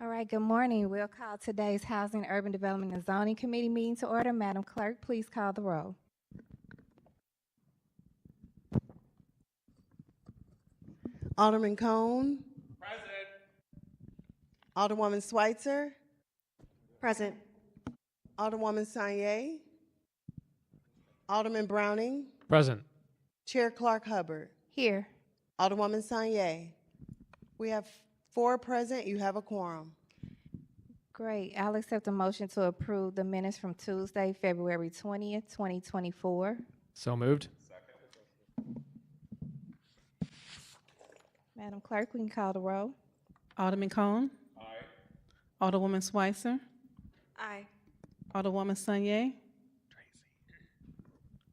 All right, good morning. We'll call today's Housing, Urban Development, and Zoning Committee meeting to order. Madam Clerk, please call the roll. Alderman Cone. Present. Alderwoman Schweitzer. Present. Alderwoman Sanye. Alderman Browning. Present. Chair Clark Hubbard. Here. Alderwoman Sanye. We have 4 present. You have a quorum. Great. I'll accept a motion to approve the minutes from Tuesday, February 20th, 2024. So moved. Madam Clerk, we can call the roll. Alderman Cone. Aye. Alderwoman Schweitzer. Aye. Alderwoman Sanye.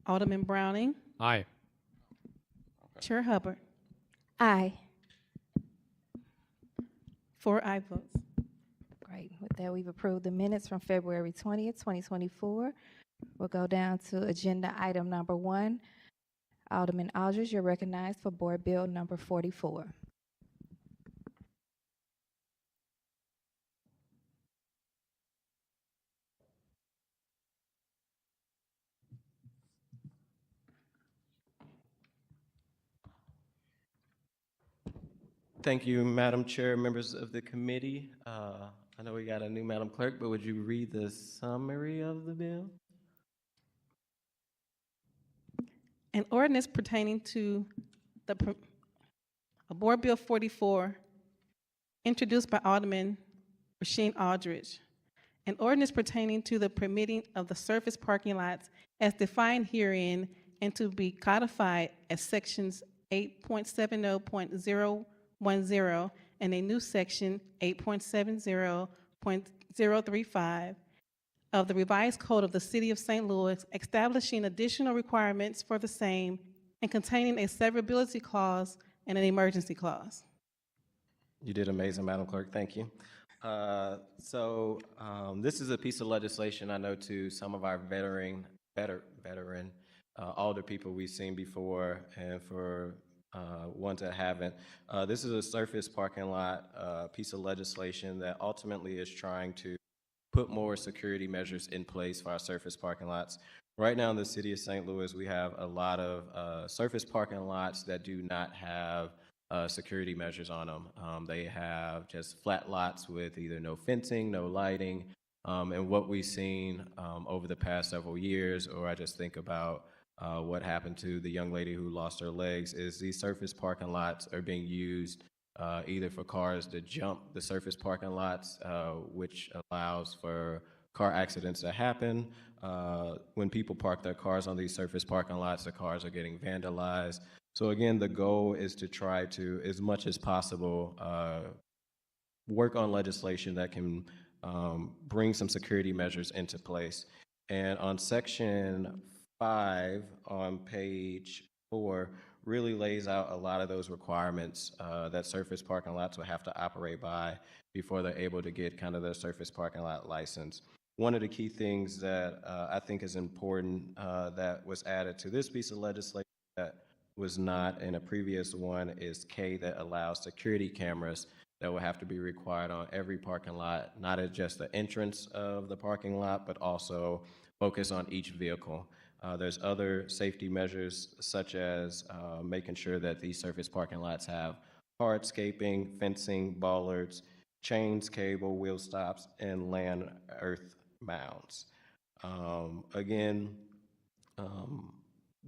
Alderman Browning. Aye. Chair Hubbard. Aye. 4 aye votes. Great. With that, we've approved the minutes from February 20th, 2024. We'll go down to agenda item number 1. Alderman Aldridge, you're recognized for Board Bill number 44. Thank you, Madam Chair, members of the committee. I know we got a new Madam Clerk, but would you read the summary of the bill? An ordinance pertaining to Board Bill 44, introduced by Alderman Rasheed Aldridge. An ordinance pertaining to the permitting of the surface parking lots as defined herein and to be codified as sections 8.70.010 and a new section 8.70.035 of the revised code of the City of St. Louis, establishing additional requirements for the same and containing a severability clause and an emergency clause. You did amazing, Madam Clerk. Thank you. This is a piece of legislation I know to some of our veteran older people we've seen before, and for ones that haven't. This is a surface parking lot piece of legislation that ultimately is trying to put more security measures in place for our surface parking lots. Right now in the city of St. Louis, we have a lot of surface parking lots that do not have security measures on them. They have just flat lots with either no fencing, no lighting, and what we've seen over the past several years, or I just think about what happened to the young lady who lost her legs, is these surface parking lots are being used either for cars to jump the surface parking lots, which allows for car accidents to happen. When people park their cars on these surface parking lots, the cars are getting vandalized. So again, the goal is to try to, as much as possible, work on legislation that can bring some security measures into place. And on section 5 on page 4 really lays out a lot of those requirements that surface parking lots will have to operate by before they're able to get kind of their surface parking lot license. One of the key things that I think is important that was added to this piece of legislation that was not in a previous one is K, that allows security cameras that will have to be required on every parking lot, not at just the entrance of the parking lot, but also focus on each vehicle. There's other safety measures, such as making sure that these surface parking lots have hardscaping, fencing, bollards, chains, cable, wheel stops, and land earth mounds.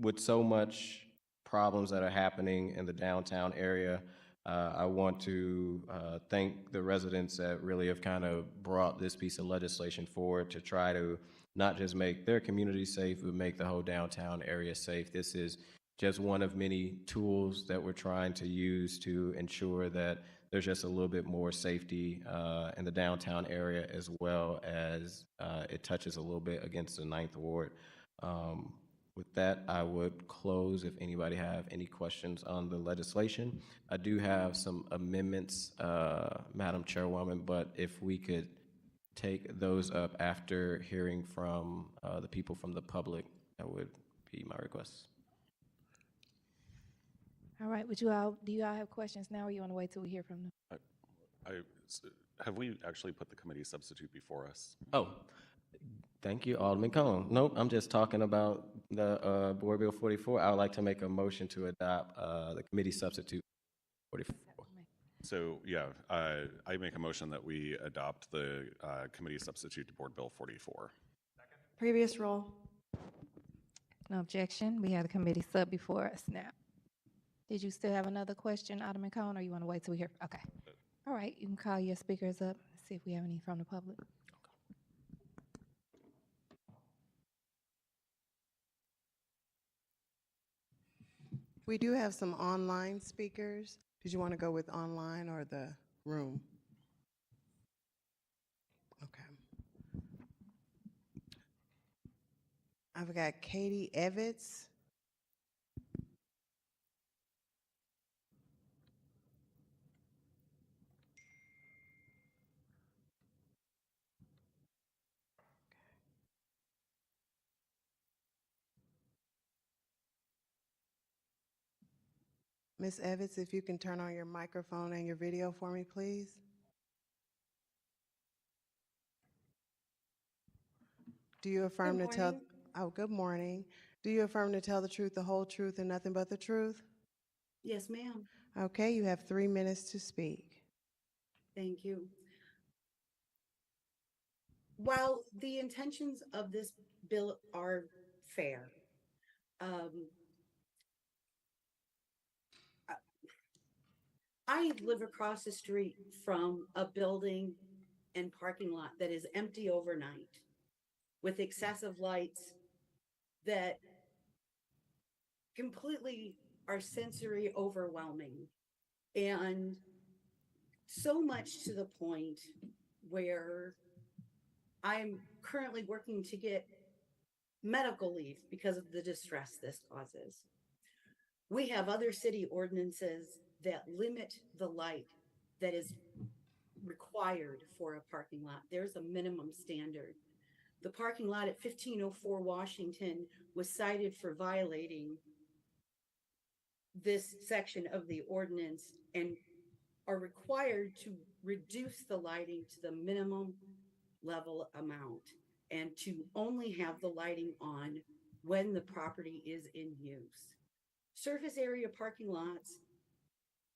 With so much problems that are happening in the downtown area, I want to thank the residents that really have kind of brought this piece of legislation forward to try to not just make their community safe, but make the whole downtown area safe. This is just one of many tools that we're trying to use to ensure that there's just a little bit more safety in the downtown area, as well as it touches a little bit against the 9th Ward. With that, I would close if anybody have any questions on the legislation. I do have some amendments, Madam Chairwoman, but if we could take those up after hearing from the people from the public, that would be my request. All right, do you all have questions now, or you want to wait till we hear from them? Have we actually put the committee substitute before us? Oh, thank you, Alderman Cone. Nope, I'm just talking about the Board Bill 44. I would like to make a motion to adopt the committee substitute 44. So, yeah, I make a motion that we adopt the committee substitute to Board Bill 44. Previous roll. No objection. We have the committee sub before us now. Did you still have another question, Alderman Cone, or you want to wait till we hear? Okay. All right, you can call your speakers up, see if we have any from the public. We do have some online speakers. Did you want to go with online or the room? Okay. I've got Katie Evans. Ms. Evans, if you can turn on your microphone and your video for me, please. Do you affirm to Good tell? morning. Oh, good morning. Do you affirm to tell the truth, the whole truth, and nothing but the truth? Yes, ma'am. Okay, you have 3 minutes to speak. Thank you. While the intentions of this bill are fair, I live across the street from a building and parking lot that is empty overnight with excessive lights that completely are sensory overwhelming. And so much to the point where I'm currently working to get medical leave because of the distress this causes. We have other city ordinances that limit the light that is required for a parking lot. There's a minimum standard. The parking lot at 1504 Washington was cited for violating this section of the ordinance and are required to reduce the lighting to the minimum level amount and to only have the lighting on when the property is in use. Surface area parking lots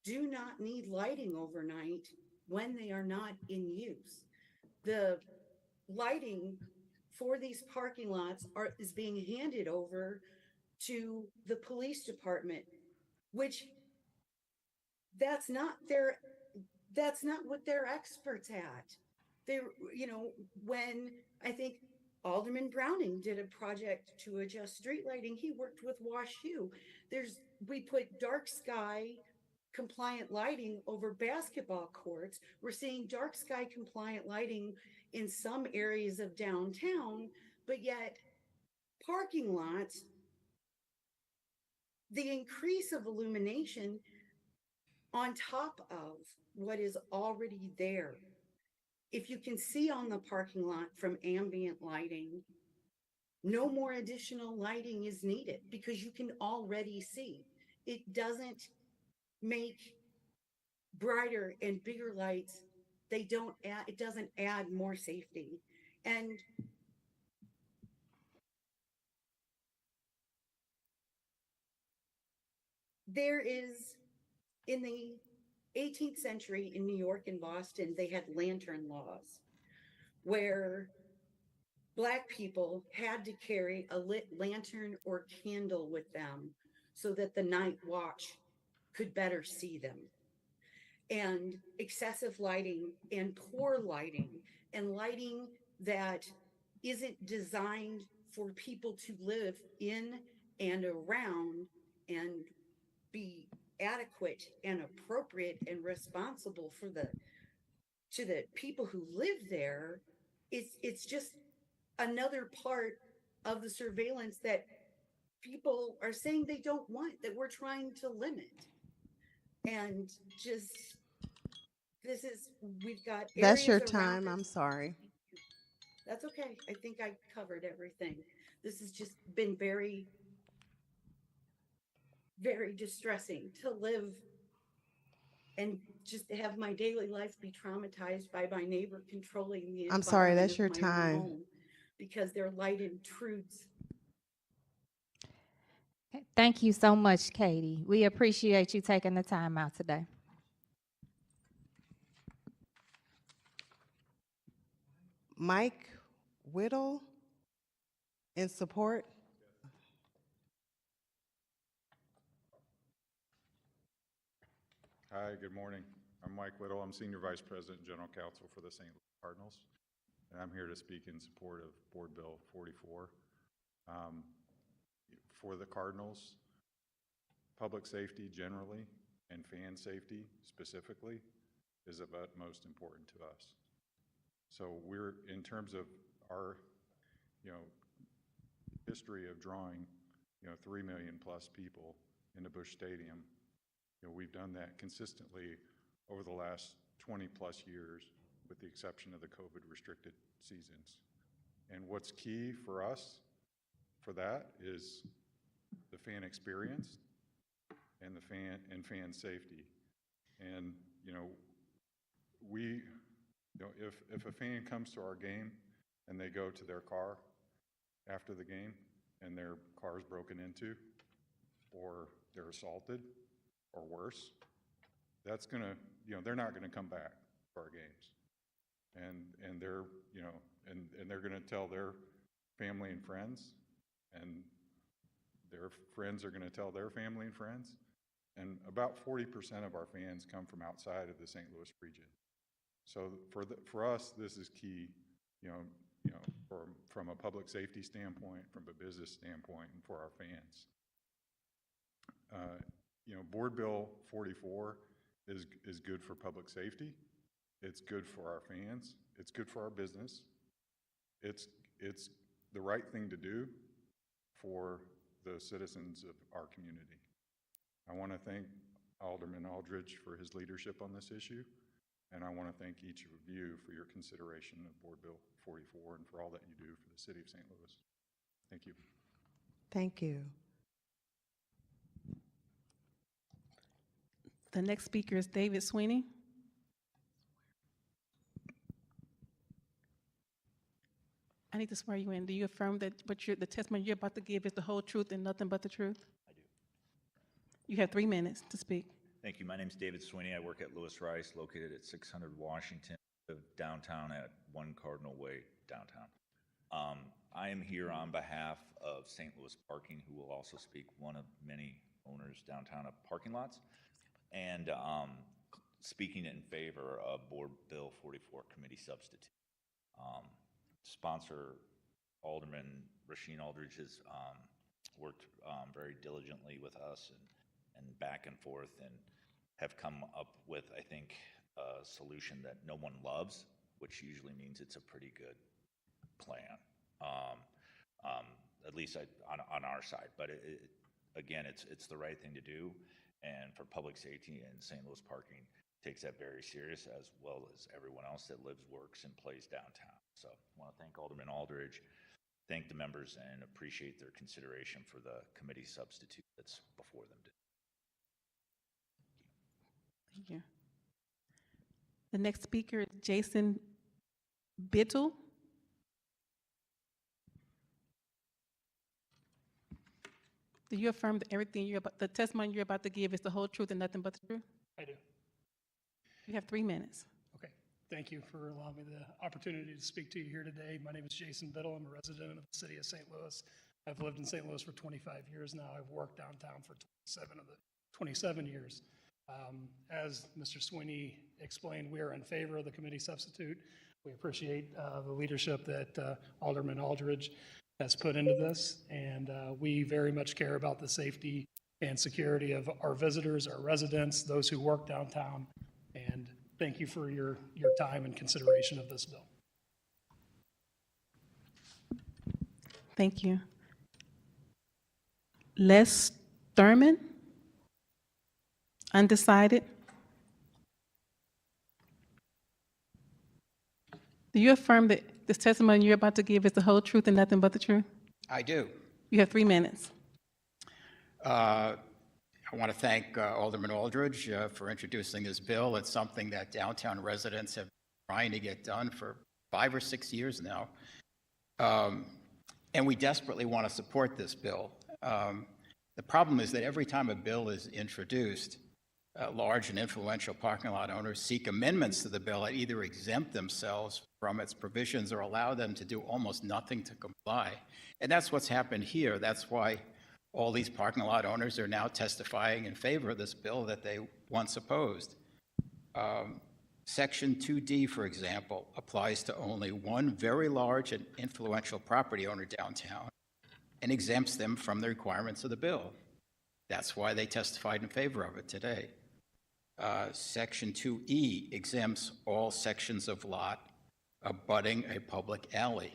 do not need lighting overnight when they are not in use. The lighting for these parking lots is being handed over to the police department, which that's not what they're experts at. When I think Alderman Browning did a project to adjust street lighting, he worked with WashU. We put dark sky compliant lighting over basketball courts. We're seeing dark sky compliant lighting in some areas of downtown, but yet parking lots, the increase of illumination on top of what is already there. If you can see on the parking lot from ambient lighting, no more additional lighting is needed because you can already see. It doesn't make brighter and bigger lights. It doesn't add more safety. And there is, in the 18th century in New York and Boston, they had lantern laws where Black people had to carry a lit lantern or candle with them so that the night watch could better see them. And excessive lighting and poor lighting and lighting that isn't designed for people to live in and around and be adequate and appropriate and responsible to the people who live there. It's just another part of the surveillance that people are saying they don't want, that we're trying to limit. And we've got That's your areas around time. us- I'm sorry. That's okay. I think I covered everything. This has just been very, very distressing to live and just to have my daily life be traumatized by my neighbor controlling the I'm sorry, environment that's of your my own time. home because their light intrudes. Okay, thank you so much, Katie. We appreciate you taking the time out today. Mike Whittle in support. Hi, good morning. I'm Mike Whittle. I'm Senior Vice President and General Counsel for the St. Louis Cardinals, and I'm here to speak in support of Board Bill 44. For the Cardinals, public safety generally and fan safety specifically is of utmost importance to us. So we're, in terms of our, history of drawing, 3 million plus people into Busch Stadium, we've done that consistently over the last 20 plus years, with the exception of the COVID restricted seasons. And what's key for us for that is the fan experience and the fan safety. And, if a fan comes to our game and they go to their car after the game and their car is broken into, or they're assaulted, or worse, that's gonna, they're not gonna come back for our games. And they're, and they're gonna tell their family and friends, and their friends are gonna tell their family and friends. And about 40% of our fans come from outside of the St. Louis region. So for us, this is key, from a public safety standpoint, from a business standpoint, and for our fans. Board Bill 44 is good for public safety. It's good for our fans. It's good for our business. It's the right thing to do for the citizens of our community. I want to thank Alderman Aldridge for his leadership on this issue, and I want to thank each of you for your consideration of Board Bill 44 and for all that you do for the city of St. Louis. Thank you. Thank you. The next speaker is David Sweeney. I need to swear you in. Do you affirm that the testimony you're about to give is the whole truth and nothing but the truth? I do. You have 3 minutes to speak. Thank you. My name's David Sweeney. I work at Lewis Rice, located at 600 Washington, live downtown at 1 Cardinal Way, downtown. I am here on behalf of St. Louis Parking, who will also speak, one of many owners downtown of parking lots, and speaking in favor of Board Bill 44 committee substitute. Sponsor Alderman Rasheen Aldridge has worked very diligently with us and back and forth, and have come up with, I think, a solution that no one loves, which usually means it's a pretty good plan, at least on our side. But again, it's the right thing to do, and for public safety, and St. Louis Parking takes that very serious, as well as everyone else that lives, works, and plays downtown. So I want to thank Alderman Aldridge, thank the members, and appreciate their consideration for the committee substitute that's before them today. Thank you. The next speaker is Jason Bittle. Do you affirm that the testimony you're about to give is the whole truth and nothing but the truth? I do. You have 3 minutes. Okay. Thank you for allowing me the opportunity to speak to you here today. My name is Jason Biddle. I'm a resident of the city of St. Louis. I've lived in St. Louis for 25 years now. I've worked downtown for 27 of the 27 years. As Mr. Sweeney explained, we are in favor of the committee substitute. We appreciate the leadership that Alderman Aldridge has put into this, and we very much care about the safety and security of our visitors, our residents, those who work downtown, and thank you for your time and consideration of this bill. Thank you. Les Thurman? Undecided? Do you affirm that this testimony you're about to give is the whole truth and nothing but the truth? I do. You have 3 minutes. I I want to thank Alderman Aldridge for introducing this bill. It's something that downtown residents have been trying to get done for 5 or 6 years now. And we desperately want to support this bill. The problem is that every time a bill is introduced, large and influential parking lot owners seek amendments to the bill that either exempt themselves from its provisions or allow them to do almost nothing to comply. And that's what's happened here. That's why all these parking lot owners are now testifying in favor of this bill that they once opposed. Section 2D, for example, applies to only one very large and influential property owner downtown and exempts them from the requirements of the bill. That's why they testified in favor of it today. Section 2E exempts all sections of lot abutting a public alley.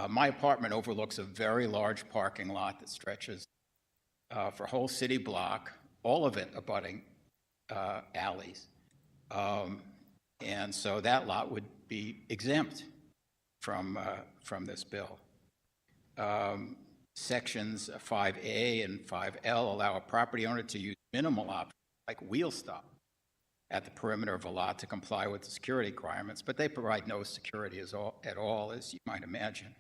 My apartment overlooks a very large parking lot that stretches for a whole city block, all of it abutting alleys. And so that lot would be exempt from this bill. Sections 5A and 5L allow a property owner to use minimal options like wheel stop at the perimeter of a lot to comply with the security requirements, but they provide no security at all, as you might imagine.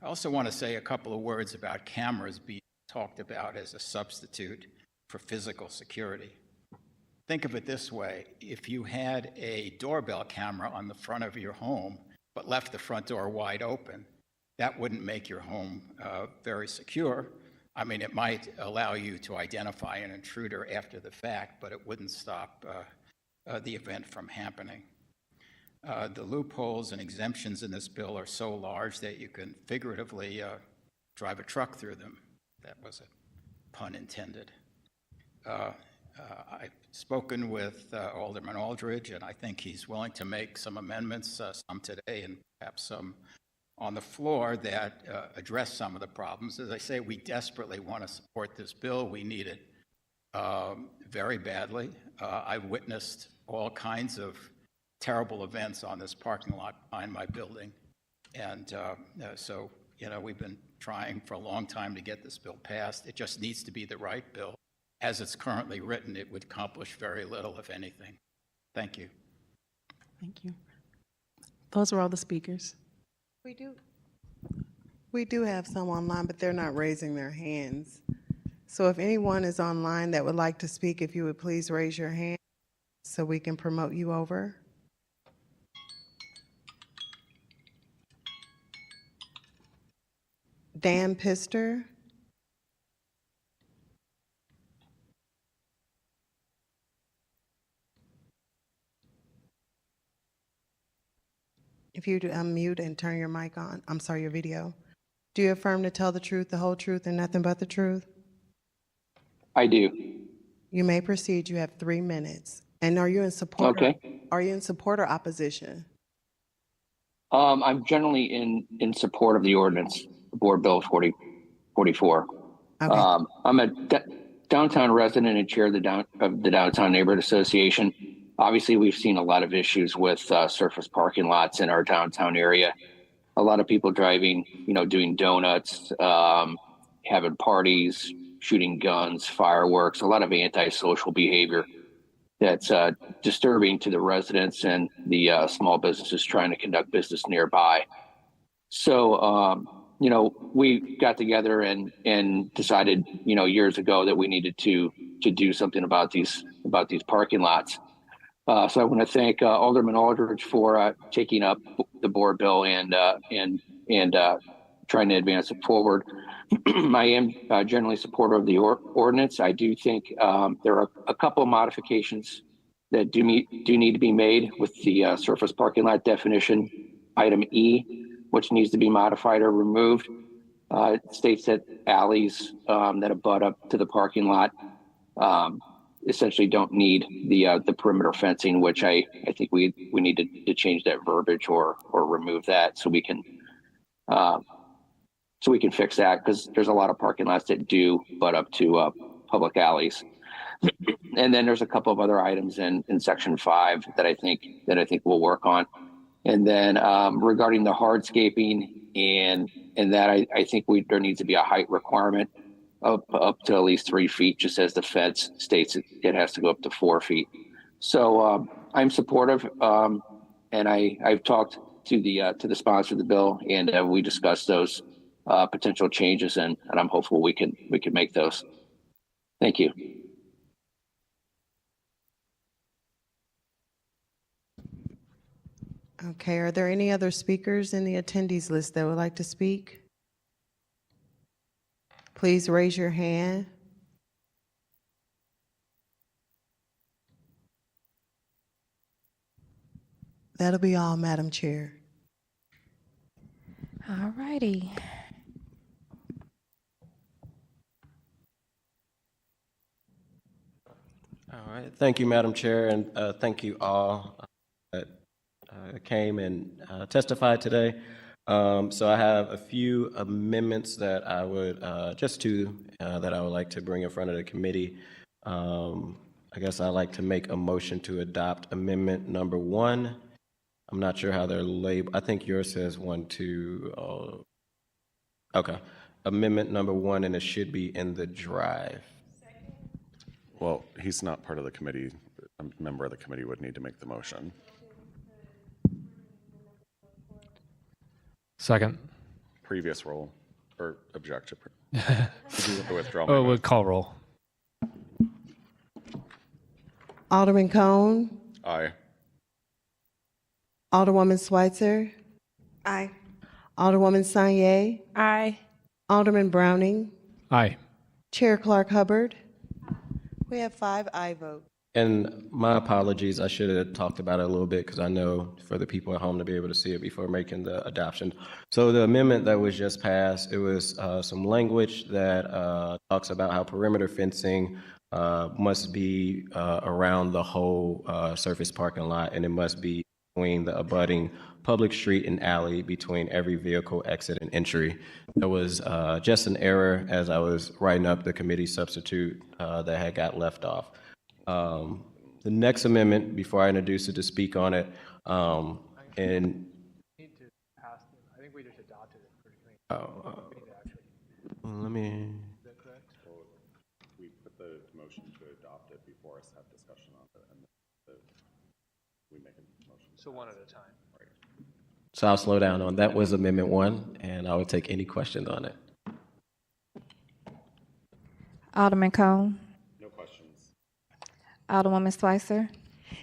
I also want to say a couple of words about cameras being talked about as a substitute for physical security. Think of it this way: if you had a doorbell camera on the front of your home, but left the front door wide open, that wouldn't make your home very secure. I mean, it might allow you to identify an intruder after the fact, but it wouldn't stop the event from happening. The loopholes and exemptions in this bill are so large that you can figuratively drive a truck through them. That was a pun intended. I've spoken with Alderman Aldridge, and I think he's willing to make some amendments, some today and perhaps some on the floor, that address some of the problems. As I say, we desperately want to support this bill. We need it very badly. I've witnessed all kinds of terrible events on this parking lot behind my building. And so, we've been trying for a long time to get this bill passed. It just needs to be the right bill. As it's currently written, it would accomplish very little, if anything. Thank you. Thank you. Those are all the speakers. We do have some online, but they're not raising their hands. So if anyone is online that would like to speak, if you would please raise your hand so we can promote you over. Dan Pister. If you would unmute and turn your mic on, your video. Do you affirm to tell the truth, the whole truth, and nothing but the truth? I do. You may proceed. You have 3 minutes. And are you in support? Okay. Are you in support or opposition? I'm generally in support of the ordinance, Board Bill 4044. Okay. I'm a downtown resident and chair of the Downtown Neighborhood Association. Obviously, we've seen a lot of issues with surface parking lots in our downtown area. A lot of people driving, doing donuts, having parties, shooting guns, fireworks, a lot of antisocial behavior that's disturbing to the residents and the small businesses trying to conduct business nearby. So, we got together and decided, years ago that we needed to do something about these parking lots. So I want to thank Alderman Aldridge for taking up the board bill and trying to advance it forward. I am generally supportive of the ordinance. I do think there are a couple of modifications that do need to be made with the surface parking lot definition, item E, which needs to be modified or removed. It states that alleys that abut up to the parking lot essentially don't need the perimeter fencing, which I think we need to change that verbiage or remove that so we can fix that, because there's a lot of parking lots that do butt up to public alleys. And then there's a couple of other items in section 5 that I think we'll work on. And then regarding the hardscaping and that I think there needs to be a height requirement up to at least 3 feet, just as the feds states it has to go up to 4 feet. So I'm supportive, and I've talked to the sponsor of the bill, and we discussed those potential changes, and I'm hopeful we can make those. Thank you. Okay, are there any other speakers in the attendees list that would like to speak? Please raise your hand. That'll be all, Madam Chair. All righty. All right. Thank you, Madam Chair, and thank you all that came and testified today. So I have a few amendments that I would that I would like to bring in front of the committee. I guess I'd like to make a motion to adopt amendment number 1. I'm not sure how they're labeled. I think yours says 1, 2. Okay. Amendment number 1, and it should be in the drive. Well, he's not part of the committee. A member of the committee would need to make the motion. Second. Previous roll or object to withdraw. Oh, we'll call roll. Alderman Cone, Aye. Alderwoman Schweitzer, Aye. Alderwoman Sanye, Aye. Alderman Browning, Aye. Chair Clark Hubbard. We have 5 aye votes. And my apologies, I should have talked about it a little bit because I know for the people at home to be able to see it before making the adoption. So the amendment that was just passed, it was some language that talks about how perimeter fencing must be around the whole surface parking lot, and it must be between the abutting public street and alley between every vehicle exit and entry. There was just an error as I was writing up the committee substitute that had got left off. The next amendment, before I introduce it to speak on it, and Need to pass it. I think we just adopted it. let me. We put the motion to adopt it before us have discussion on it, and then we make a motion. So one at a time. Right. So I'll slow down on that. Was Amendment 1, and I will take any questions on it. Alderman Cone, No questions. Alderwoman Schweitzer.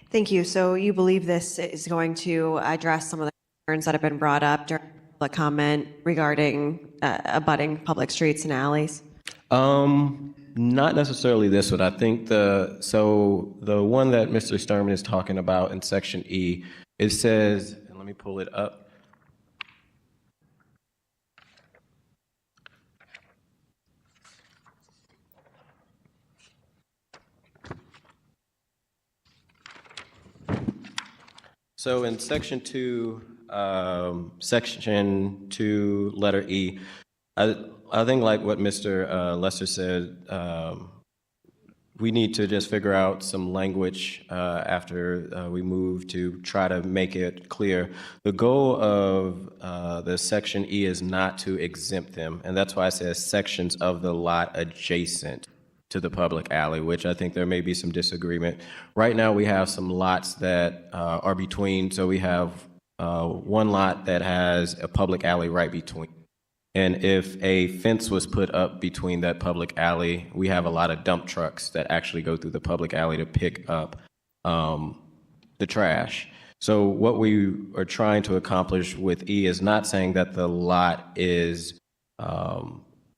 Thank you. So you believe this is going to address some of the concerns that have been brought up during public comment regarding abutting public streets and alleys? Not necessarily this one. I think the one that Mr. Sturman is talking about in section E, it says, and let me pull it up. So in section 2, letter E, I think like what Mr. Lester said, we need to just figure out some language after we move to try to make it clear. The goal of the section E is not to exempt them, and that's why it says sections of the lot adjacent to the public alley, which I think there may be some disagreement. Right now, we have some lots that are between, so we have one lot that has a public alley right between. And if a fence was put up between that public alley, we have a lot of dump trucks that actually go through the public alley to pick up the trash. So what we are trying to accomplish with E is not saying that the lot is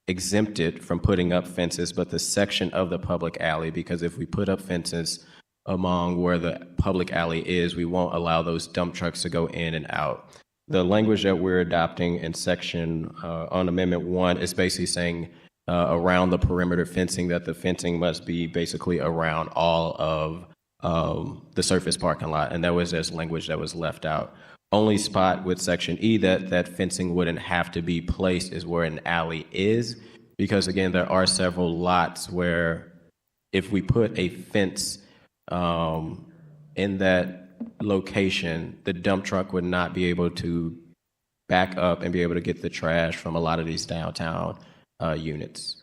exempted from putting up fences, but the section of the public alley, because if we put up fences among where the public alley is, we won't allow those dump trucks to go in and out. The language that we're adopting in section on Amendment 1 is basically saying around the perimeter fencing, that the fencing must be basically around all of the surface parking lot, and that was just language that was left out. Only spot with section E that fencing wouldn't have to be placed is where an alley is, because again, there are several lots where if we put a fence in that location, the dump truck would not be able to back up and be able to get the trash from a lot of these downtown units.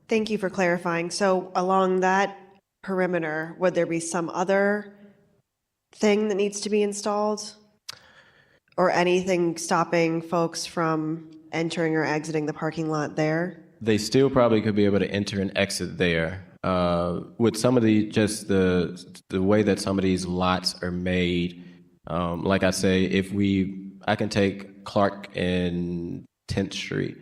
Thank you for clarifying. So along that perimeter, would there be some other thing that needs to be installed? Or anything stopping folks from entering or exiting the parking lot there? They still probably could be able to enter and exit there. With some of just the way that some of these lots are made, like I say, I can take Clark and 10th Street.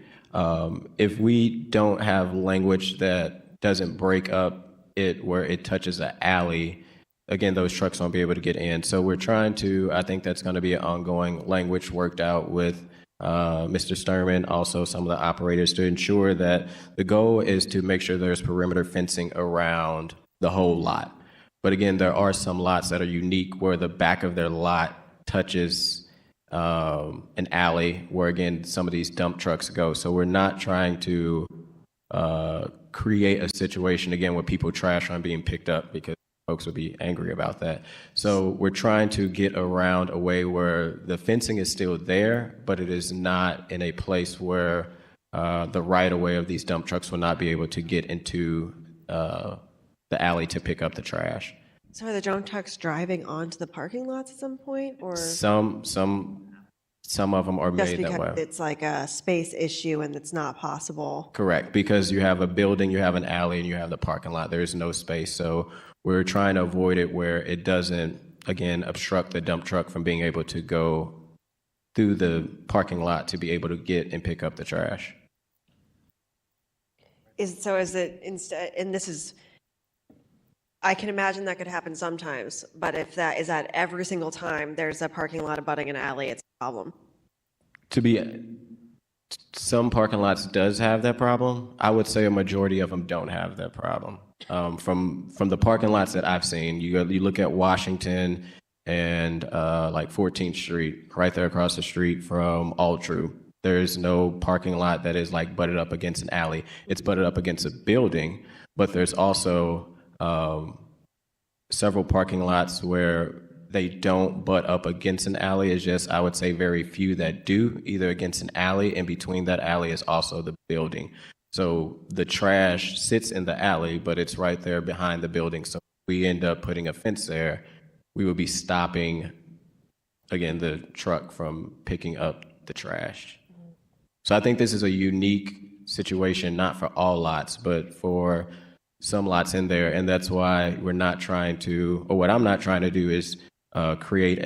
If we don't have language that doesn't break up it where it touches an alley, again, those trucks won't be able to get in. So we're trying to, I think that's going to be an ongoing language worked out with Mr. Sturman, also some of the operators, to ensure that the goal is to make sure there's perimeter fencing around the whole lot. But again, there are some lots that are unique where the back of their lot touches an alley where, again, some of these dump trucks go. So we're not trying to create a situation, again, where people trash on being picked up, because folks would be angry about that. So we're trying to get around a way where the fencing is still there, but it is not in a place where the right-of-way of these dump trucks will not be able to get into the alley to pick up the trash. So are the dump trucks driving onto the parking lots at some point, or? Some of them are Just made that because way. it's like a space issue and it's not possible? Correct, because you have a building, you have an alley, and you have the parking lot. There is no space. So we're trying to avoid it where it doesn't, again, obstruct the dump truck from being able to go through the parking lot to be able to get and pick up the trash. Is it instead, and this is, I can imagine that could happen sometimes, but if that is that every single time there's a parking lot abutting an alley, it's a problem. Some parking lots does have that problem. I would say a majority of them don't have that problem. From the parking lots that I've seen, you look at Washington and like 14th Street, right there across the street from Altru. There's no parking lot that is like butted up against an alley. It's butted up against a building, but there's also several parking lots where they don't butt up against an alley. It's just, I would say, very few that do, either against an alley, and between that alley is also the building. So the trash sits in the alley, but it's right there behind the building. So if we end up putting a fence there, we would be stopping, again, the truck from picking up the trash. So I think this is a unique situation, not for all lots, but for some lots in there. And that's why we're not trying to, or what I'm not trying to do is create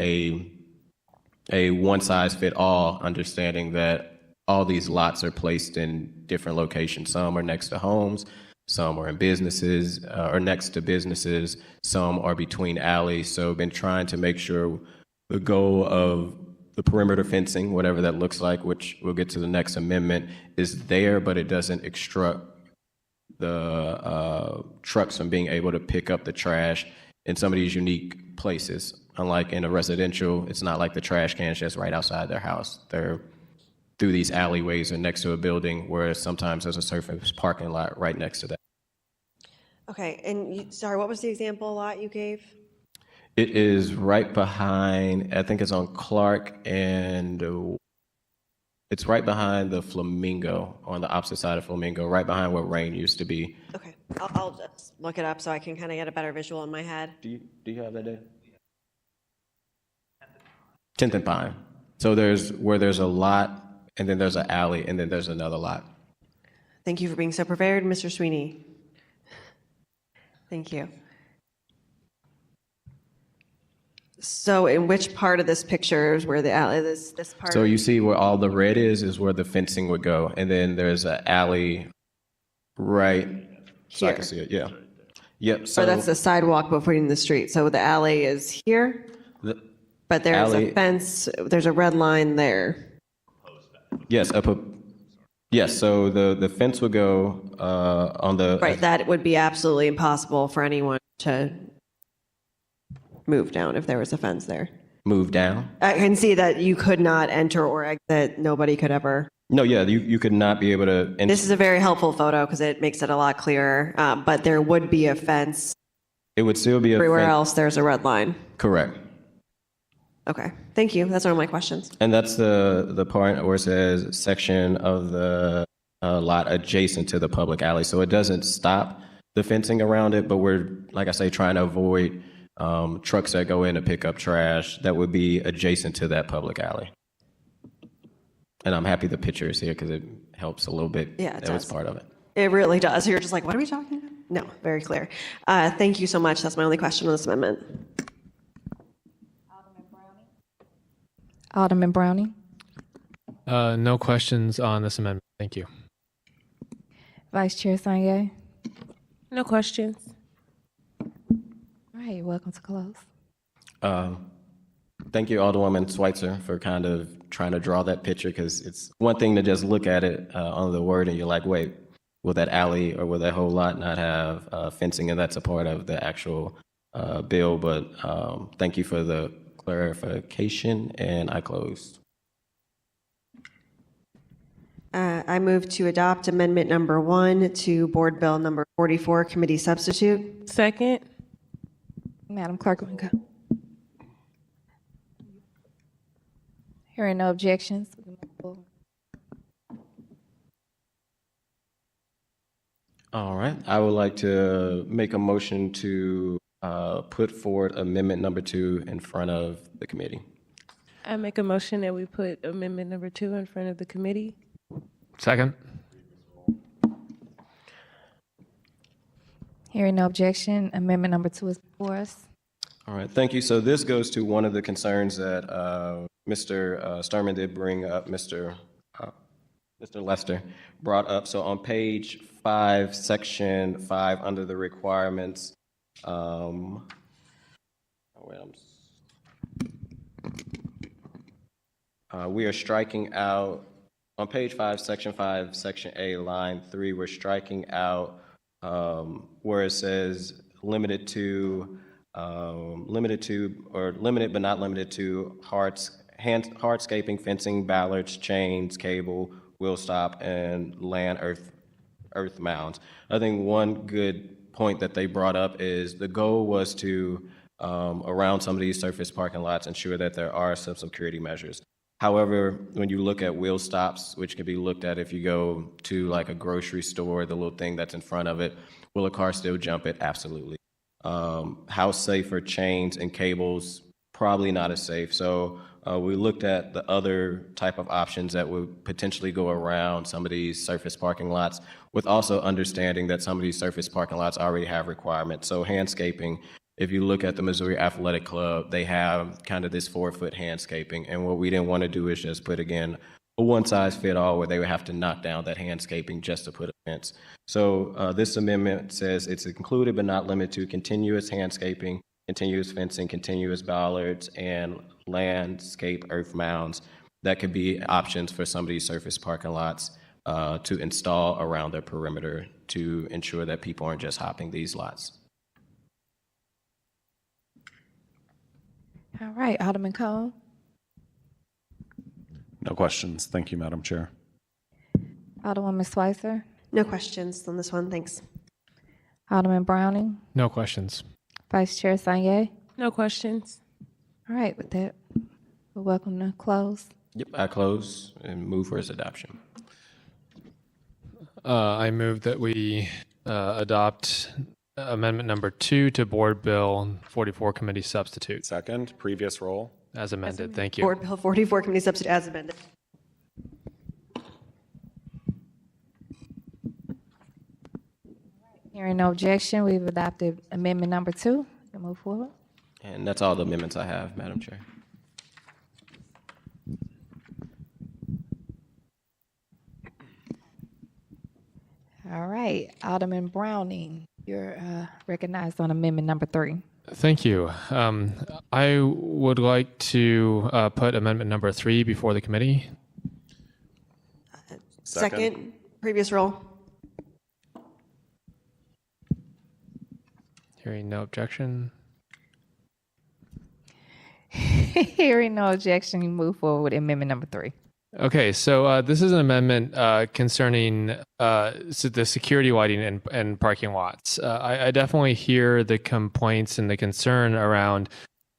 a one-size-fit-all understanding that all these lots are placed in different locations. Some are next to homes, some are in businesses or next to businesses, some are between alleys. So I've been trying to make sure the goal of the perimeter fencing, whatever that looks like, which we'll get to the next amendment, is there, but it doesn't obstruct the trucks from being able to pick up the trash in some of these unique places. Unlike in a residential, it's not like the trash can's just right outside their house. They're through these alleyways or next to a building, where sometimes there's a surface parking lot right next to that. Okay, and sorry, what was the example lot you gave? It is right behind, I think it's on Clark, and it's right behind the Flamingo, on the opposite side of Flamingo, right behind where Rain used to be. Okay, I'll just look it up so I can kind of get a better visual in my head. Do you have that data? 10th and Pine. So there's a lot, and then there's an alley, and then there's another lot. Thank you for being so prepared, Mr. Sweeney. Thank you. So in which part of this picture is where the alley, this part? So you see where all the red is where the fencing would go, and then there's an alley right, so I can see it, yeah. Yep, So that's the sidewalk between the street. So the alley is here, but there's a fence, there's a red line there. Yes, yes, so the fence would go on the. Right, that would be absolutely impossible for anyone to move down if there was a fence there. Move down? I can see that you could not enter or exit, nobody could ever. No, yeah, you could not be able to. This is a very helpful photo because it makes it a lot clearer, but there would be a fence. It would still be a fence. Everywhere else, there's a red line. Correct. Okay, thank you. That's one of my questions. And that's the part where it says section of the lot adjacent to the public alley. So it doesn't stop the fencing around it, but we're, like I say, trying to avoid trucks that go in to pick up trash that would be adjacent to that public alley. And I'm happy the picture is here because it helps a little bit. Yeah, it that was does. part of it. It really does. You're just like, what are we talking about? No, very clear. Thank you so much. That's my only question on this amendment. Alderman Browning. No questions on this amendment. Thank you. Vice Chair Sanye. No questions. All right, you're welcome to close. Thank you, Alderwoman Schweitzer, for kind of trying to draw that picture, because it's one thing to just look at it on the word and you're like, wait, will that alley or will that whole lot not have fencing? And that's a part of the actual bill. But thank you for the clarification, and I closed. I move to adopt amendment number 1 to Board Bill number 44, committee substitute. Second. Madam Clerk, we can go. Hearing no objections, we can move forward. All right, I would like to make a motion to put forward amendment number 2 in front of the committee. I make a motion that we put amendment number 2 in front of the committee. Second. Hearing no objection, amendment number 2 is before us. All right, thank you. So this goes to one of the concerns that Mr. Sturman did bring up, Mr. Lester brought up. So on page 5, section 5, under the requirements, we are striking out, on page 5, section 5, section A, line 3, we're striking out where it says limited but not limited to hardscaping, fencing, ballards, chains, cable, wheel stop, and land earth mounds. I think one good point that they brought up is the goal was to, around some of these surface parking lots, ensure that there are some security measures. However, when you look at wheel stops, which can be looked at if you go to like a grocery store, the little thing that's in front of it, will a car still jump it? Absolutely. How safe are chains and cables? Probably not as safe. So we looked at the other type of options that would potentially go around some of these surface parking lots, with also understanding that some of these surface parking lots already have requirements. So handscaping, if you look at the Missouri Athletic Club, they have kind of this 4-foot handscaping. And what we didn't want to do is just put, again, a one-size-fit-all where they would have to knock down that handscaping just to put a fence. So this amendment says it's included but not limited to continuous handscaping, continuous fencing, continuous bollards, and landscape earth mounds. That could be options for some of these surface parking lots to install around their perimeter to ensure that people aren't just hopping these lots. All right, Alderman Cone. No questions. Thank you, Madam Chair. Alderwoman Schweitzer. No questions on this one. Thanks. Alderman Browning. No questions. Vice Chair Sanye. No questions. All right, with that, we're welcome to close. Yep, I close and move for its adoption. I move that we adopt amendment number 2 to Board Bill 44, committee substitute. Second, previous roll. As amended. Thank you. Board Bill 44, committee substitute as amended. Hearing no objection, we've adopted amendment number 2. We can move forward. And that's all the amendments I have, Madam Chair. All right, Alderman Browning, you're recognized on amendment number 3. Thank you. I would like to put amendment number 3 before the committee. Second, previous roll. Hearing no objection. Hearing no objection, you move forward with amendment number 3. Okay, so this is an amendment concerning the security lighting and parking lots. I definitely hear the complaints and the concern around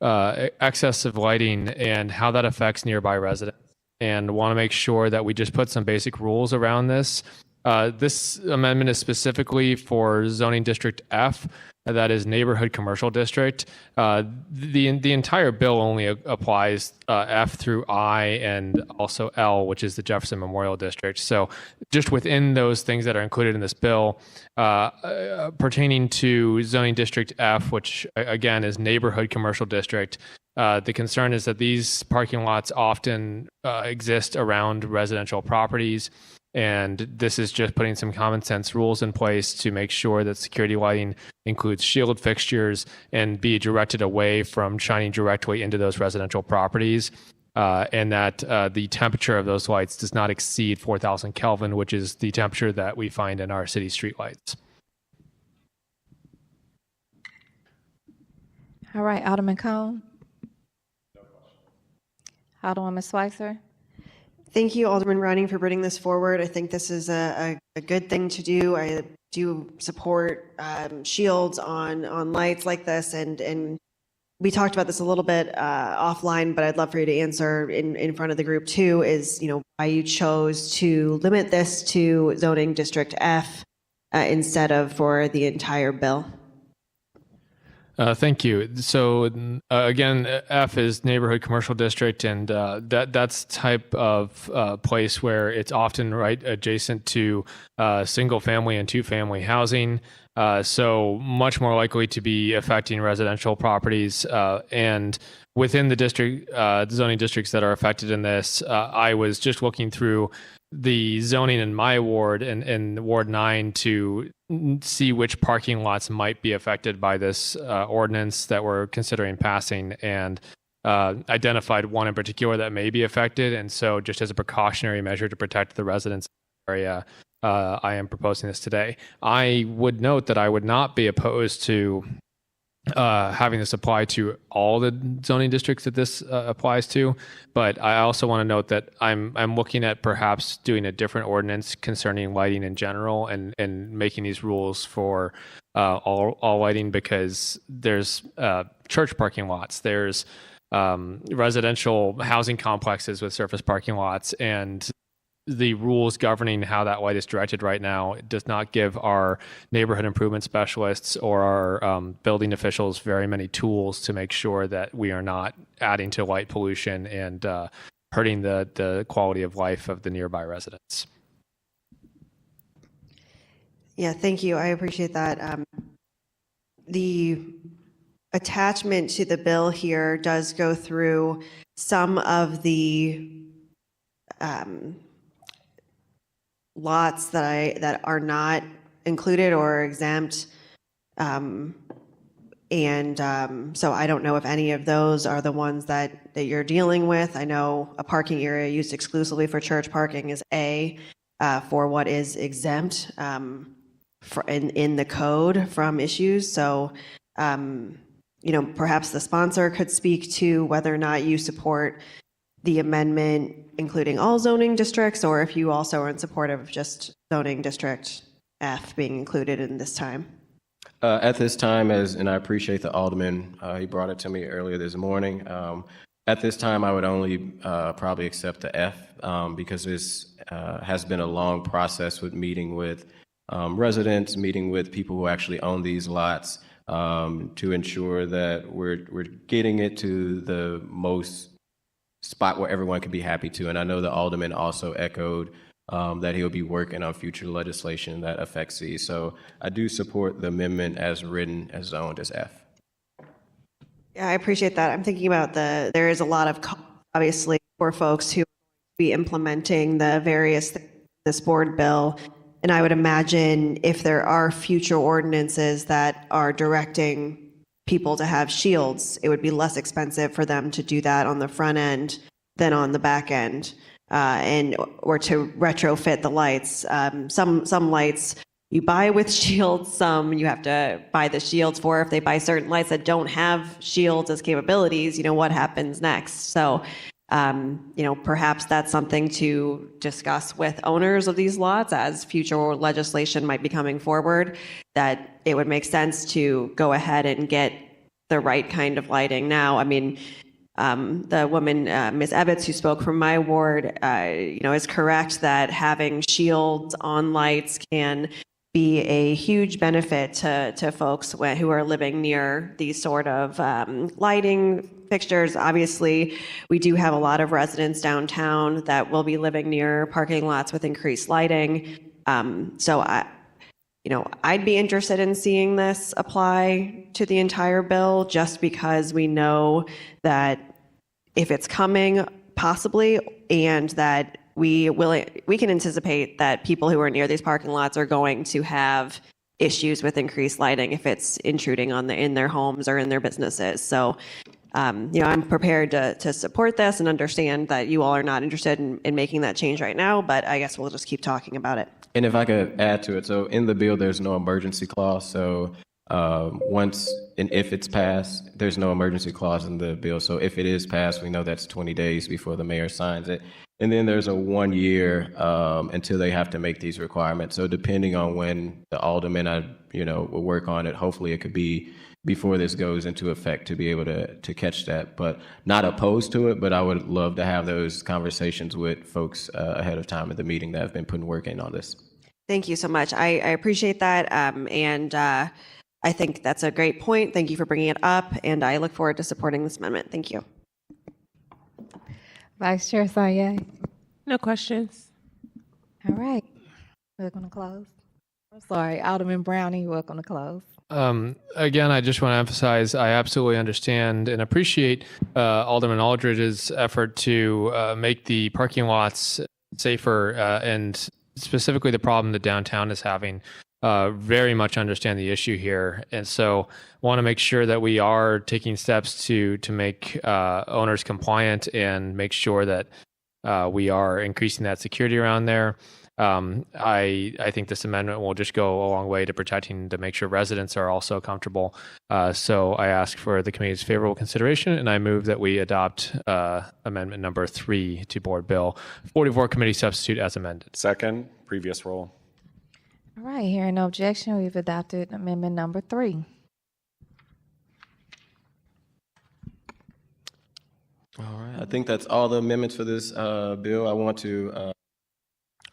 excessive lighting and how that affects nearby residents, and want to make sure that we just put some basic rules around this This amendment is specifically for zoning district F, that is neighborhood commercial district. The entire bill only applies F through I and also L, which is the Jefferson Memorial District. So just within those things that are included in this bill, pertaining to zoning district F, which again is neighborhood commercial district, the concern is that these parking lots often exist around residential properties. And this is just putting some common sense rules in place to make sure that security lighting includes shield fixtures and be directed away from shining directly into those residential properties. And that the temperature of those lights does not exceed 4,000 Kelvin, which is the temperature that we find in our city streetlights. All right, Alderman Cone. Alderwoman Schweitzer. Thank you, Alderman Running, for bringing this forward. I think this is a good thing to do. I do support shields on lights like this, and we talked about this a little bit offline, but I'd love for you to answer in front of the group too, is, why you chose to limit this to zoning district F instead of for the entire bill. Thank you. So again, F is neighborhood commercial district, and that's type of place where it's often right adjacent to single family and two family housing. So much more likely to be affecting residential properties. And within the district, zoning districts that are affected in this, I was just looking through the zoning in my ward and Ward 9 to see which parking lots might be affected by this ordinance that we're considering passing, and identified one in particular that may be affected. And so just as a precautionary measure to protect the residents in the area, I am proposing this today. I would note that I would not be opposed to having this apply to all the zoning districts that this applies to, but I also want to note that I'm looking at perhaps doing a different ordinance concerning lighting in general, and making these rules for all lighting, because there's church parking lots, there's residential housing complexes with surface parking lots, and the rules governing how that light is directed right now does not give our neighborhood improvement specialists or our building officials very many tools to make sure that we are not adding to light pollution and hurting the quality of life of the nearby residents. Yeah, thank you. I appreciate that. The attachment to the bill here does go through some of the lots that are not included or exempt, so I don't know if any of those are the ones that you're dealing with. I know a parking area used exclusively for church parking is A for what is exempt in the code from issues. So perhaps the sponsor could speak to whether or not you support the amendment including all zoning districts, or if you also are in support of just zoning district F being included in this time. At this time, and I appreciate the Alderman, he brought it to me earlier this morning. At this time, I would only probably accept the F because this has been a long process with meeting with residents, meeting with people who actually own these lots to ensure that we're getting it to the most spot where everyone can be happy to. And I know the Alderman also echoed that he'll be working on future legislation that affects these. So I do support the amendment as written, as zoned as F. Yeah, I appreciate that. I'm thinking about there is a lot of, obviously, for folks who be implementing the various things in this board bill. And I would imagine if there are future ordinances that are directing people to have shields, it would be less expensive for them to do that on the front end than on the back end, or to retrofit the lights. Some lights you buy with shields, some you have to buy the shields for. If they buy certain lights that don't have shields as capabilities, what happens next? So, perhaps that's something to discuss with owners of these lots as future legislation might be coming forward, that it would make sense to go ahead and get the right kind of lighting now. I mean, the woman, Ms. Ebbets, who spoke from my ward, is correct that having shields on lights can be a huge benefit to folks who are living near these sort of lighting fixtures. Obviously, we do have a lot of residents downtown that will be living near parking lots with increased lighting. So I'd be interested in seeing this apply to the entire bill, just because we know that if it's coming, possibly, and that we can anticipate that people who are near these parking lots are going to have issues with increased lighting if it's intruding in their homes or in their businesses. So, I'm prepared to support this and understand that you all are not interested in making that change right now, but I guess we'll just keep talking about it. And if I could add to it, so in the bill, there's no emergency clause. So once and if it's passed, there's no emergency clause in the bill. So if it is passed, we know that's 20 days before the mayor signs it. And then there's a 1 year until they have to make these requirements. So depending on when the aldermen, will work on it, hopefully it could be before this goes into effect to be able to catch that. But not opposed to it, but I would love to have those conversations with folks ahead of time at the meeting that have been putting work in on this. Thank you so much. I appreciate that. And I think that's a great point. Thank you for bringing it up. And I look forward to supporting this amendment. Thank you. Vice Chair Sanye. No questions. All right. We're going to close. I'm sorry, Alderman Browning, you're welcome to close. Again, I just want to emphasize, I absolutely understand and appreciate Alderman Aldridge's effort to make the parking lots safer and specifically the problem that downtown is having. Very much understand the issue here. And so want to make sure that we are taking steps to make owners compliant and make sure that we are increasing that security around there. I think this amendment will just go a long way to make sure residents are also comfortable. So I ask for the committee's favorable consideration, and I move that we adopt amendment number 3 to Board Bill 44 Committee Substitute as amended. Second, previous roll. All right, hearing no objection, we've adopted amendment number 3. All right. I think that's all the amendments for this bill. I want to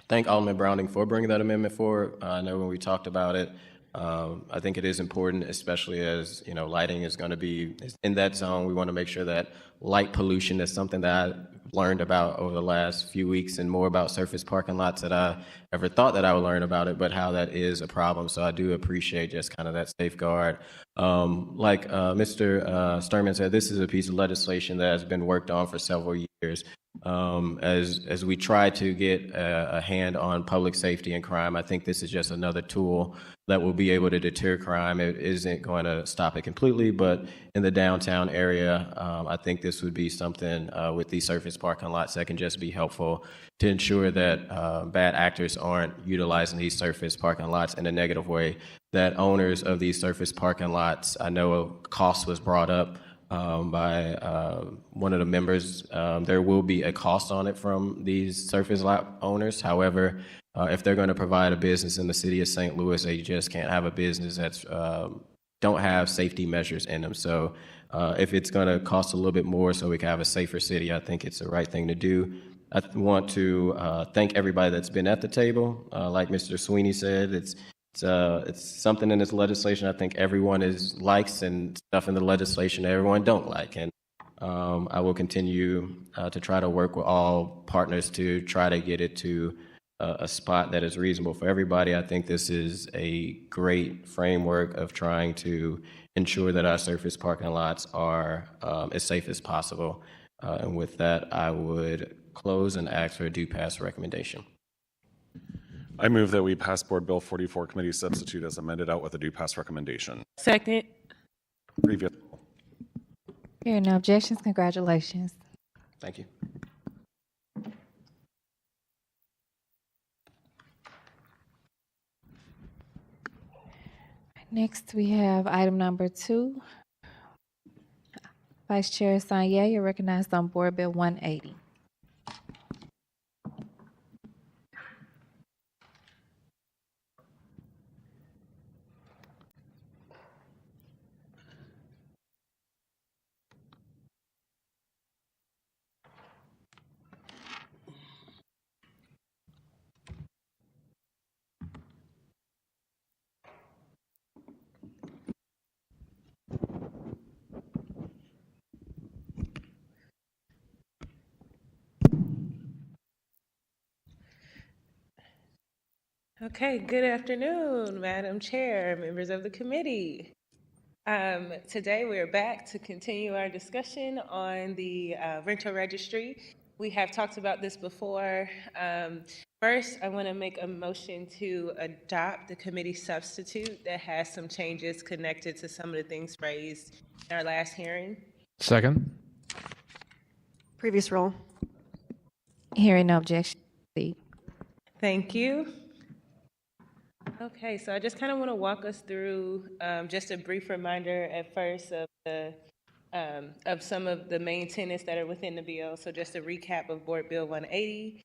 thank Alderman Browning for bringing that amendment forward. I know when we talked about it, I think it is important, especially as lighting is going to be in that zone. We want to make sure that light pollution is something that I learned about over the last few weeks, and more about surface parking lots that I ever thought that I would learn about it, but how that is a problem. So I do appreciate just kind of that safeguard. Like Mr. Sturman said, this is a piece of legislation that has been worked on for several years. As we try to get a hand on public safety and crime, I think this is just another tool that will be able to deter crime. It isn't going to stop it completely, but in the downtown area, I think this would be something with these surface parking lots that can just be helpful to ensure that bad actors aren't utilizing these surface parking lots in a negative way, that owners of these surface parking lots, I know a cost was brought up by one of the members. There will be a cost on it from these surface lot owners. However, if they're going to provide a business in the city of St. Louis, they just can't have a business that's don't have safety measures in them. So if it's going to cost a little bit more so we can have a safer city, I think it's the right thing to do. I want to thank everybody that's been at the table. Like Mr. Sweeney said, it's something in this legislation I think everyone likes, and stuff in the legislation that everyone don't like. And I will continue to try to work with all partners to try to get it to a spot that is reasonable for everybody. I think this is a great framework of trying to ensure that our surface parking lots are as safe as possible. And with that, I would close and ask for a do pass recommendation. I move that we pass Board Bill 44 Committee Substitute as amended out with a do pass recommendation. Second. Previous. Hearing no objections, congratulations. Thank you. Next, we have item number 2. Vice Chair Sanye, you're recognized on Board Bill 180. Okay, good afternoon, Madam Chair, members of the committee. Today we're back to continue our discussion on the rental registry. We have talked about this before. First, I want to make a motion to adopt the committee substitute that has some changes connected to some of the things raised in our last hearing. Second. Previous roll. Hearing no objection, proceed. Thank you. Okay, so I just kind of want to walk us through just a brief reminder at first of some of the main tenets that are within the bill. So just a recap of Board Bill 180.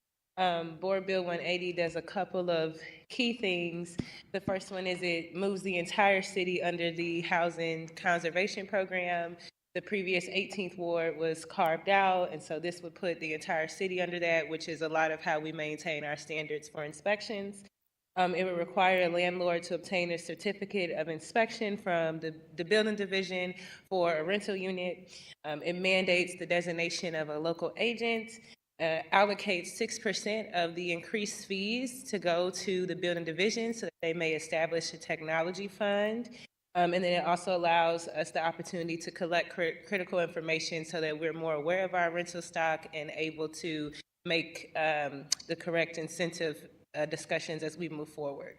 Board Bill 180 does a couple of key things. The first one is it moves the entire city under the Housing Conservation Program. The previous 18th Ward was carved out, and so this would put the entire city under that, which is a lot of how we maintain our standards for inspections. It would require a landlord to obtain a certificate of inspection from the building division for a rental unit. It mandates the designation of a local agent, allocates 6% of the increased fees to go to the building division so that they may establish a technology fund. And then it also allows us the opportunity to collect critical information so that we're more aware of our rental stock and able to make the correct incentive discussions as we move forward.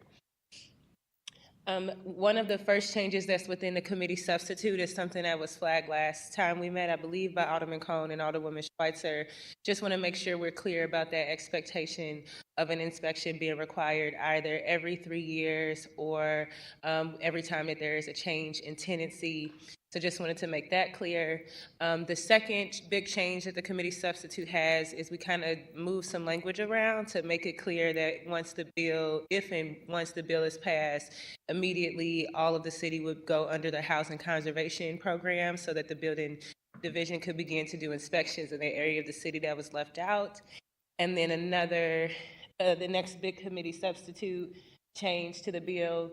One of the first changes that's within the committee substitute is something that was flagged last time we met, I believe, by Alderman Cone and Alderwoman Schweitzer. Just want to make sure we're clear about that expectation of an inspection being required either every 3 years or every time that there is a change in tenancy. So just wanted to make that clear. The second big change that the committee substitute has is we kind of move some language around to make it clear that once the bill, once the bill is passed, immediately all of the city would go under the Housing Conservation Program so that the building division could begin to do inspections in the area of the city that was left out. And then the next big committee substitute change to the bill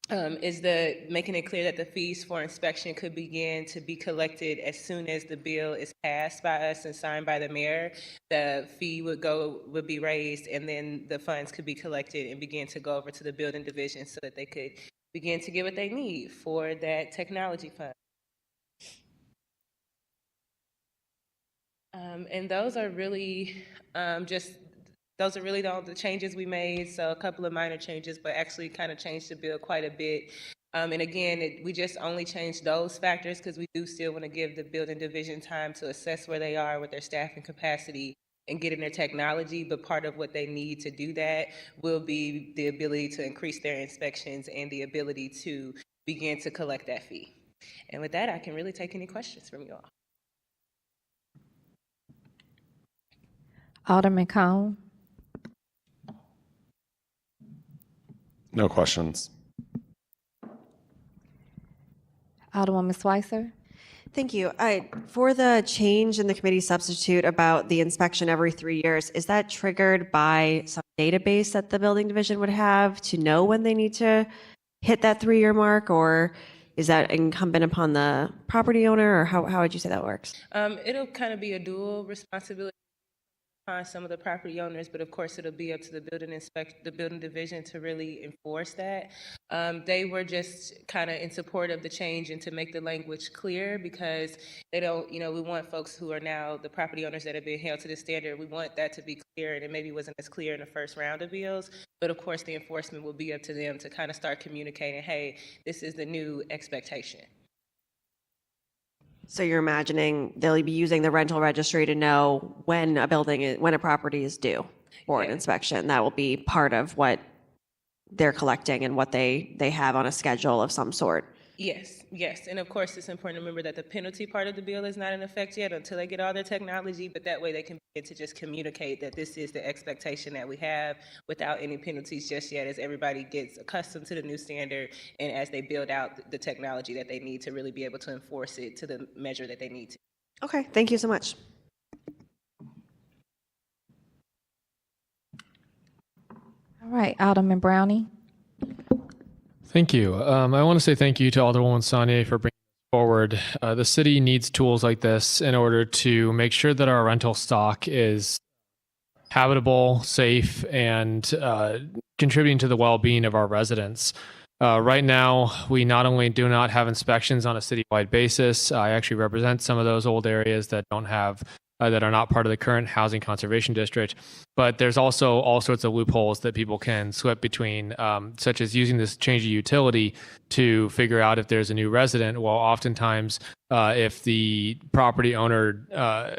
is making it clear that the fees for inspection could begin to be collected as soon as the bill is passed by us and signed by the mayor. The fee would be raised, and then the funds could be collected and begin to go over to the building division so that they could begin to get what they need for that technology fund. And those are really those are really the changes we made. So a couple of minor changes, but actually kind of changed the bill quite a bit. And again, we just only changed those factors because we do still want to give the building division time to assess where they are with their staffing capacity and getting their technology. But part of what they need to do that will be the ability to increase their inspections and the ability to begin to collect that fee. And with that, I can really take any questions from you all. Alderman Cone. No questions. Alderwoman Schweitzer. Thank you. For the change in the committee substitute about the inspection every 3 years, is that triggered by some database that the building division would have to know when they need to hit that 3-year mark, or is that incumbent upon the property owner, or how would you say that works? It'll kind of be a dual responsibility on some of the property owners, but of course it'll be up to the building division to really enforce that. They were just kind of in support of the change and to make the language clear because they don't, we want folks who are now the property owners that have been held to the standard. We want that to be clear, and it maybe wasn't as clear in the first round of bills, but of course the enforcement will be up to them to kind of start communicating, hey, this is the new expectation. So you're imagining they'll be using the rental registry to know when a property is due for an inspection. That will be part of what they're collecting and what they have on a schedule of some sort. Yes. And of course, it's important to remember that the penalty part of the bill is not in effect yet until they get all their technology, but that way they can begin to just communicate that this is the expectation that we have without any penalties just yet as everybody gets accustomed to the new standard and as they build out the technology that they need to really be able to enforce it to the measure that they need to. Okay, thank you so much. All right, Alderman Brownie. Thank you. I want to say thank you to Alderwoman Saunier for bringing this forward. The city needs tools like this in order to make sure that our rental stock is habitable, safe, and contributing to the well-being of our residents. Right now, we not only do not have inspections on a citywide basis, I actually represent some of those old areas that don't have, that are not part of the current housing conservation district, but there's also all sorts of loopholes that people can slip between, such as using this change of utility to figure out if there's a new resident. Well, oftentimes, if the property owner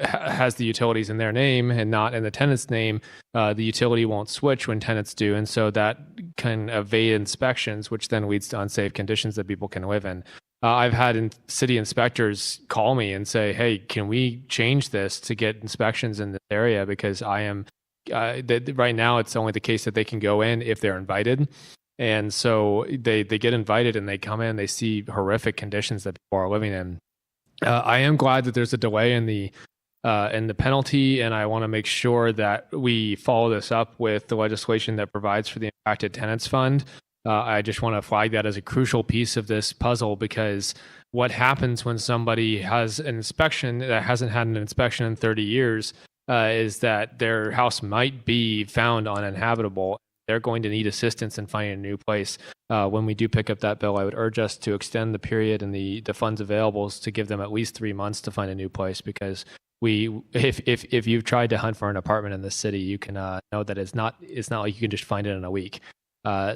has the utilities in their name and not in the tenant's name, the utility won't switch when tenants do. And so that can evade inspections, which then leads to unsafe conditions that people can live in. I've had city inspectors call me and say, hey, can we change this to get inspections in this area? Because I am, right now, it's only the case that they can go in if they're invited. And so they get invited and they come in, they see horrific conditions that people are living in. I am glad that there's a delay in the penalty, and I want to make sure that we follow this up with the legislation that provides for the Impacted Tenants Fund. I just want to flag that as a crucial piece of this puzzle, because what happens when somebody has an inspection that hasn't had an inspection in 30 years is that their house might be found uninhabitable. They're going to need assistance in finding a new place. When we do pick up that bill, I would urge us to extend the period and the funds available to give them at least 3 months to find a new place, because if you've tried to hunt for an apartment in this city, you can know that it's not like you can just find it in a week.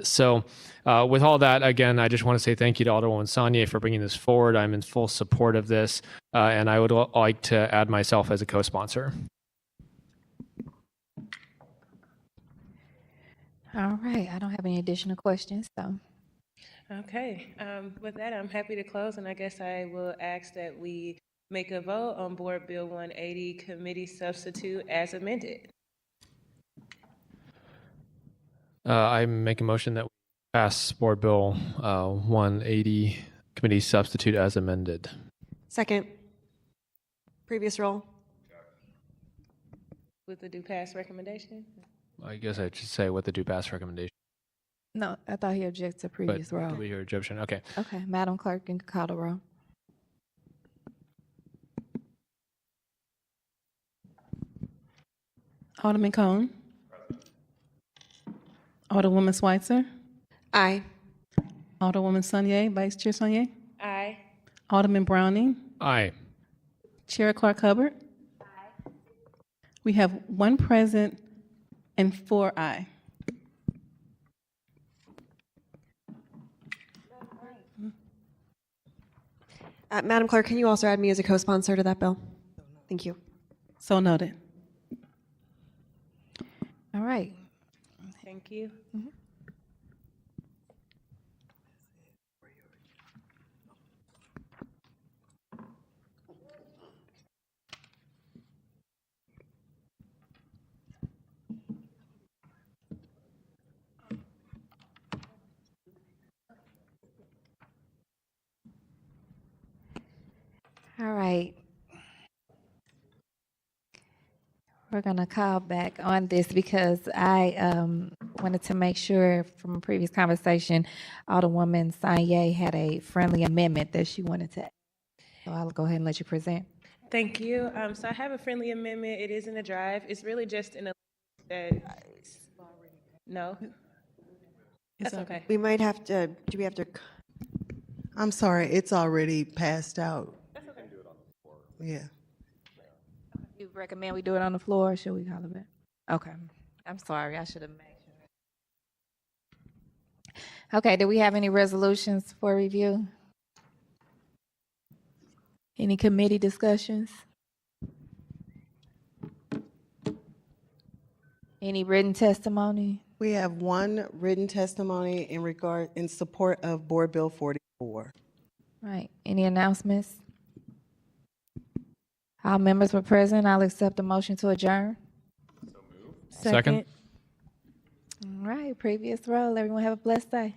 So with all that, again, I just want to say thank you to Alderwoman Saunier for bringing this forward. I'm in full support of this, and I would like to add myself as a co-sponsor. All right, I don't have any additional questions, so. Okay, with that, I'm happy to close, and I guess I will ask that we make a vote on Board Bill 180 Committee Substitute as amended. I make a motion that we pass Board Bill 180 Committee Substitute as amended. Second. Previous roll. With the do pass recommendation? I guess I should say with the do pass recommendation. No, I thought he objected to previous But roll. we hear objection. Okay. Okay, Madam Clerk, you can call the roll. Alderman Cone. Alderwoman Schweitzer. Aye. Alderwoman Saunier, Vice Chair Saunier. Aye. Alderman Browning. Aye. Chair Clark Hubbard. Aye. We have 1 present and 4 aye. Madam Clerk, can you also add me as a co-sponsor to that bill? Thank you. So noted. All right. Thank you. All right. We're going to call back on this because I wanted to make sure from a previous conversation, Alderwoman Saunier had a friendly amendment that she wanted to add. So I'll go ahead and let you present. Thank you. So I have a friendly amendment. It is in the drive. It's really just in a that. No. That's okay. We might have to, do we have to? I'm sorry, it's already passed out. That's okay. Yeah. You recommend we do it on the floor, or should we call it back? Okay. I'm sorry, I should have made sure. Okay, do we have any resolutions for review? Any committee discussions? Any written testimony? We have 1 written testimony in support of Board Bill 44. Right, any announcements? All members were present. I'll accept the motion to adjourn. Second. All right, previous roll. Everyone have a blessed day.